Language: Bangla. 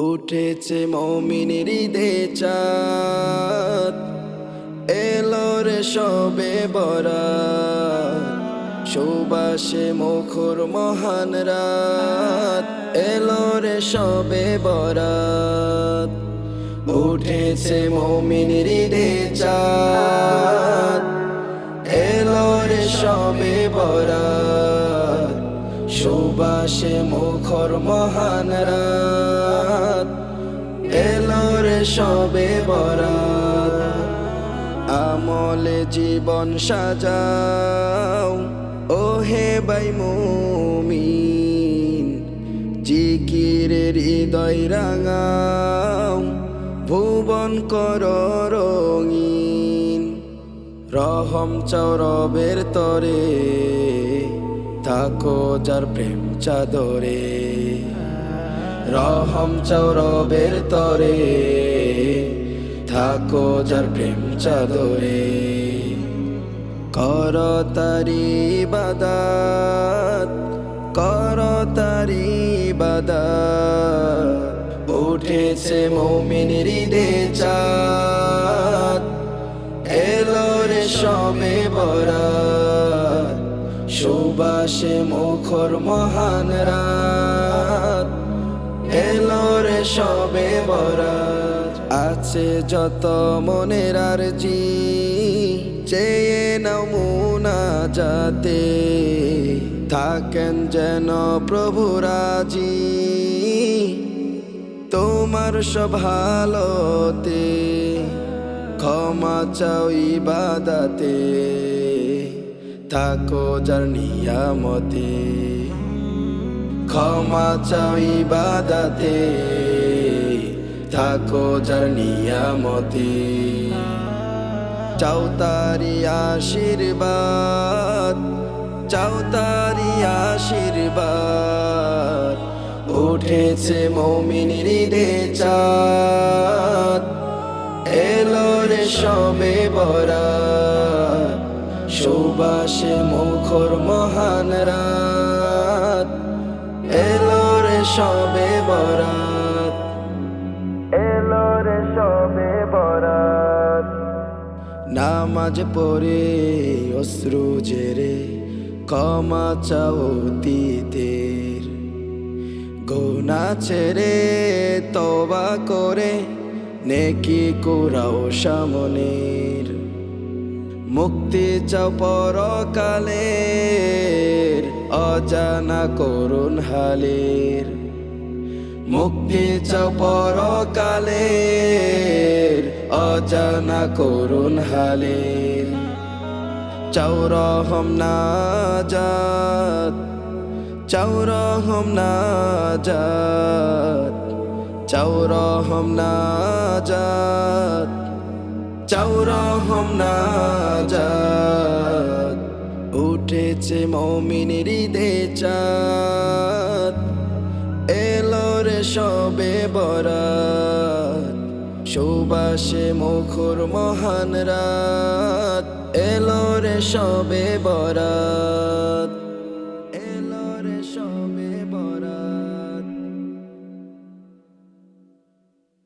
উঠেছে মুমিনের ঈদে চাঁদ, এলো রে সবে বরাত, সুবাসে মুখর মহান রাত, এলো রে সবে বরাত। উঠেছে মুমিনের ঈদে চাঁদ, এলো রে সবে বরাত, সুবাসে মুখর মহান রাত, এলো রে সবে বরাত। আমলে জীবন সাজাও ও হে ভাই মুমিন, জিকিরের হৃদয় রাঙাও, ভুবন কর রঙিন। রহম চাও রবের তরে, থাকো যার প্রেম চাদরে। রহম চাও রবের তরে, থাকো যার প্রেম চাদরে। কর তারি ইবাদত, কর তারি ইবাদত। উঠেছে মুমিনের ঈদে চাঁদ, এলো রে সবে বরাত, সুবাসে মুখর মহান রাত, এলো রে সবে বরাত। আছে যত মনের আরজি, চেয়ে নাও মুনাজাতে, থাকেন যেন প্রভু রাজি, তোমার সব হালতে। ক্ষমা চাও ইবাদতে, থাকো যার নিয়ামতে। ক্ষমা চাও ইবাদতে, থাকো যার নিয়ামতে। চাও তারি আশীর্বাদ, চাও তারি আশীর্বাদ। উঠেছে মুমিনের ঈদে চাঁদ, এলো রে সবে বরাত, সুবাসে মুখর মহান রাত, এলো রে সবে বরাত, এলো রে সবে বরাত। নামাজ পড়ে অশ্রু জেরে, ক্ষমা চাও অতীতের। গুনাহ ছেড়ে তওবা করে, নেকি কুরাও সামনের। মুক্তি চাও পরকালের, অজানা করুণ হালের। মুক্তি চাও পরকালের, অজানা করুণ হালের। চাও রহম নাজাত, চাও রহম নাজাত, চাও রহম নাজাত, চাও রহম নাজাত। উঠেছে মুমিনের ঈদে চাঁদ, এলো রে সবে বরাত, সুবাসে মুখর মহান রাত, এলো রে সবে বরাত।